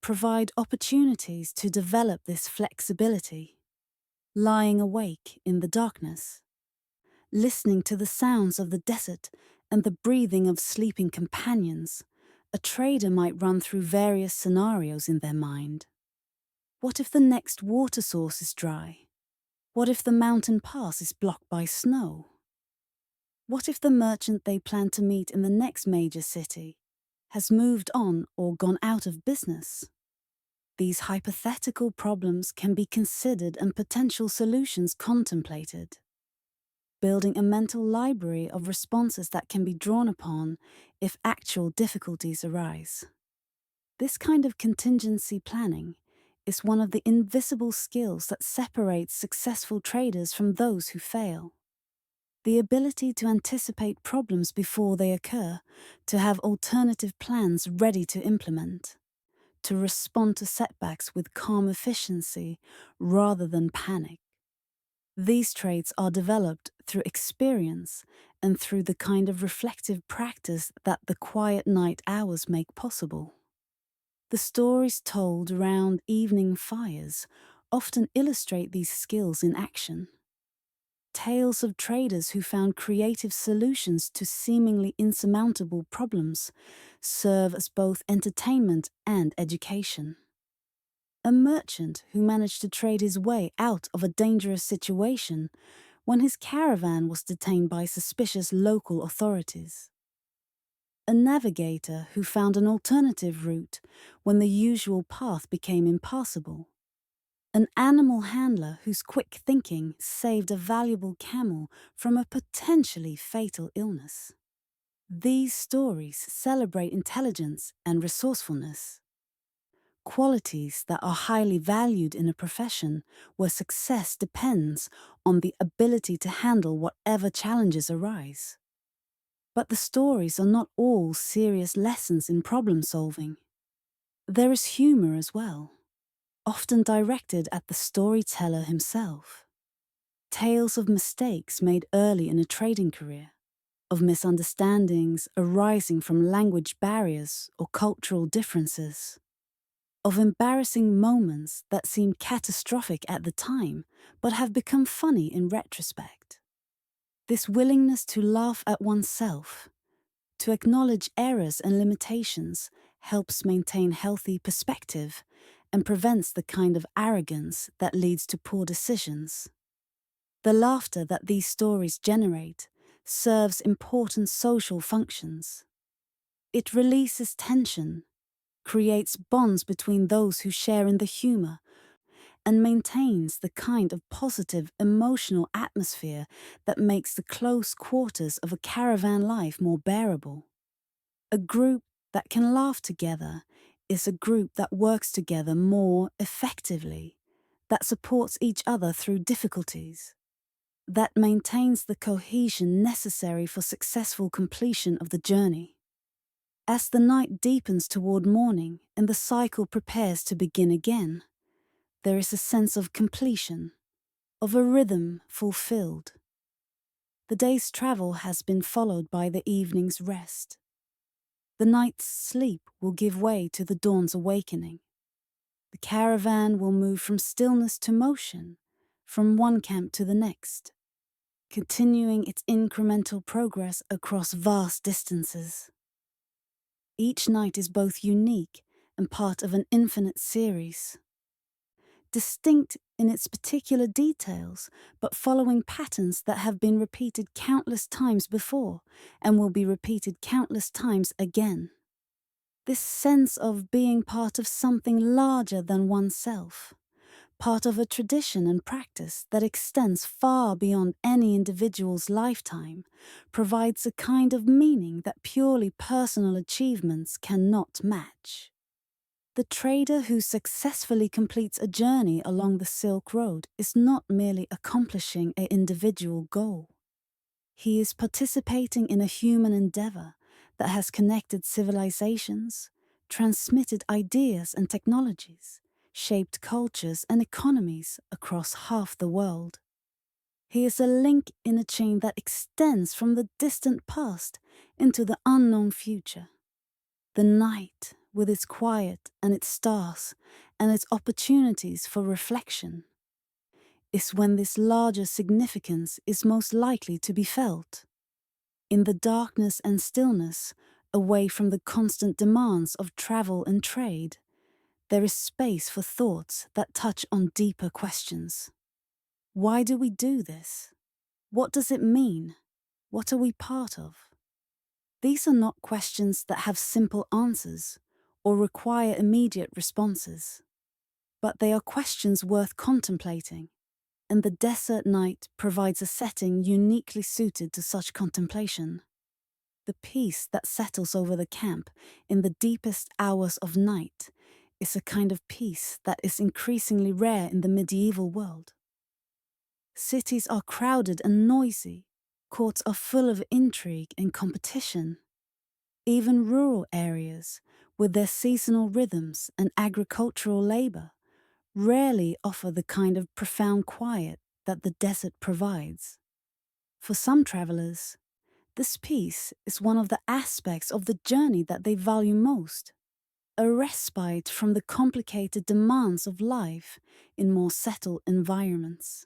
provide opportunities to develop this flexibility. Lying awake in the darkness, listening to the sounds of the desert and the breathing of sleeping companions, a trader might run through various scenarios in their mind. What if the next water source is dry? What if the mountain pass is blocked by snow? What if the merchant they plan to meet in the next major city has moved on or gone out of business? These hypothetical problems can be considered and potential solutions contemplated, building a mental library of responses that can be drawn upon if actual difficulties arise. This kind of contingency planning is one of the invisible skills that separates successful traders from those who fail. The ability to anticipate problems before they occur, to have alternative plans ready to implement, to respond to setbacks with calm efficiency rather than panic. These traits are developed through experience and through the kind of reflective practice that the quiet night hours make possible. The stories told around evening fires often illustrate these skills in action. Tales of traders who found creative solutions to seemingly insurmountable problems serve as both entertainment and education. A merchant who managed to trade his way out of a dangerous situation when his caravan was detained by suspicious local authorities. A navigator who found an alternative route when the usual path became impassable. An animal handler whose quick thinking saved a valuable camel from a potentially fatal illness. These stories celebrate intelligence and resourcefulness, qualities that are highly valued in a profession where success depends on the ability to handle whatever challenges arise. But the stories are not all serious lessons in problem solving. There is humor as well, often directed at the storyteller himself. Tales of mistakes made early in a trading career, of misunderstandings arising from language barriers or cultural differences, of embarrassing moments that seemed catastrophic at the time but have become funny in retrospect. This willingness to laugh at oneself, to acknowledge errors and limitations, helps maintain healthy perspective and prevents the kind of arrogance that leads to poor decisions. The laughter that these stories generate serves important social functions. It releases tension, creates bonds between those who share in the humor, and maintains the kind of positive emotional atmosphere that makes the close quarters of a caravan life more bearable. A group that can laugh together is a group that works together more effectively that supports each other through difficulties, that maintains the cohesion necessary for successful completion of the journey. As the night deepens toward morning and the cycle prepares to begin again, there is a sense of completion, of a rhythm fulfilled. The day's travel has been followed by the evening's rest. The night's sleep will give way to the dawn's awakening. The caravan will move from stillness to motion, from one camp to the next, continuing its incremental progress across vast distances. Each night is both unique and part of an infinite series, distinct in its particular details, but following patterns that have been repeated countless times before and will be repeated countless times again. This sense of being part of something larger than oneself, part of a tradition and practice that extends far beyond any individual's lifetime, provides a kind of meaning that purely personal achievements cannot match. The trader who successfully completes a journey along the Silk Road is not merely accomplishing an individual goal. He is participating in a human endeavor that has connected civilizations, transmitted ideas and technologies, shaped cultures and economies across half the world. He is a link in a chain that extends from the distant past into the unknown future. The night, with its quiet and its stars and its opportunities for reflection, is when this larger significance is most likely to be felt. In the darkness and stillness, away from the constant demands of travel and trade, there is space for thoughts that touch on deeper questions. Why do we do this? What does it mean? What are we part of? These are not questions that have simple answers or require immediate responses, but they are questions worth contemplating, and the desert night provides a setting uniquely suited to such contemplation. The peace that settles over the camp in the deepest hours of night is a kind of peace that is increasingly rare in the medieval world. Cities are crowded and noisy, courts are full of intrigue and competition. Even rural areas, with their seasonal rhythms and agricultural labor, rarely offer the kind of profound quiet that the desert provides. For some travelers, this peace is one of the aspects of the journey that they value most, a respite from the complicated demands of life in more settled environments.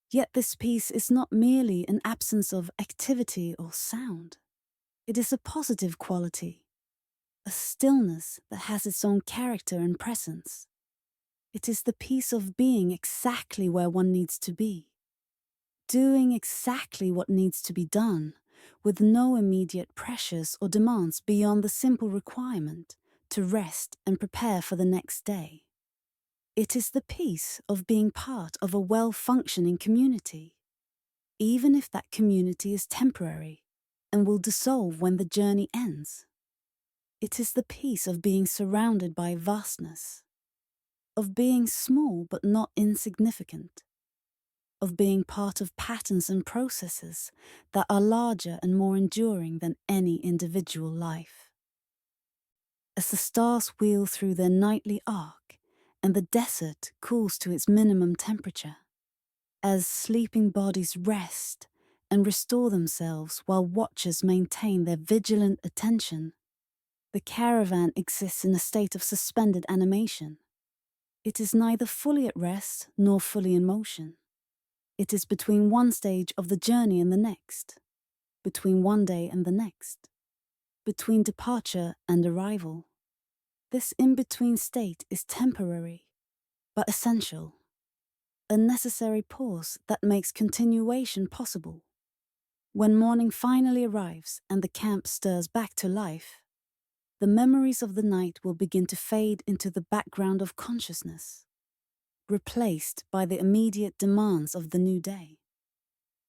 Yet this peace is not merely an absence of activity or sound. It is a positive quality, a stillness that has its own character and presence. It is the peace of being exactly where one needs to be, doing exactly what needs to be done, with no immediate pressures or demands beyond the simple requirement to rest and prepare for the next day. It is the peace of being part of a well-functioning community, even if that community is temporary and will dissolve when the journey ends. It is the peace of being surrounded by vastness, of being small but not insignificant, of being part of patterns and processes that are larger and more enduring than any individual life. As the stars wheel through their nightly arc and the desert cools to its minimum temperature, as sleeping bodies rest and restore themselves while watchers maintain their vigilant attention, the caravan exists in a state of suspended animation. It is neither fully at rest nor fully in motion. It is between one stage of the journey and the next, between one day and the next, between departure and arrival. This in-between state is temporary, but essential, a necessary pause that makes continuation possible. When morning finally arrives and the camp stirs back to life, the memories of the night will begin to fade into the background of consciousness, replaced by the immediate demands of the new day.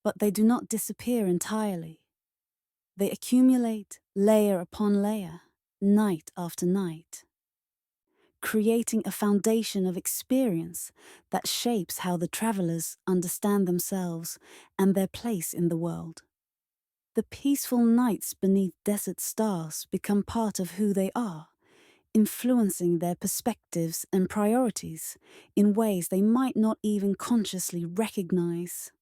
But they do not disappear entirely. They accumulate layer upon layer, night after night, creating a foundation of experience that shapes how the travelers understand themselves and their place in the world. The peaceful nights beneath desert stars become part of who they are, influencing their perspectives and priorities in ways they might not even consciously recognize.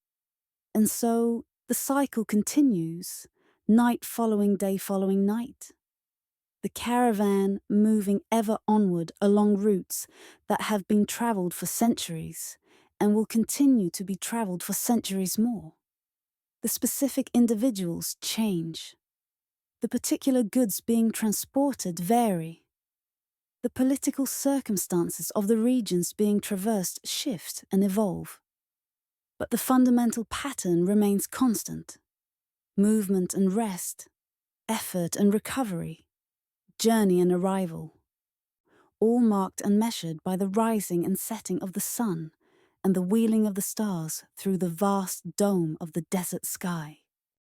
And so, the cycle continues, night following night. The caravan moving ever onward along routes that have been traveled for centuries and will continue to be traveled for centuries more. The specific individuals change. The particular goods being transported vary. The political circumstances of the regions being traversed shift and evolve. But the fundamental pattern remains constant. Movement and rest, effort and recovery, journey and arrival, all marked and measured by the rising and setting of the sun and the wheeling of the stars through the vast dome of the desert sky.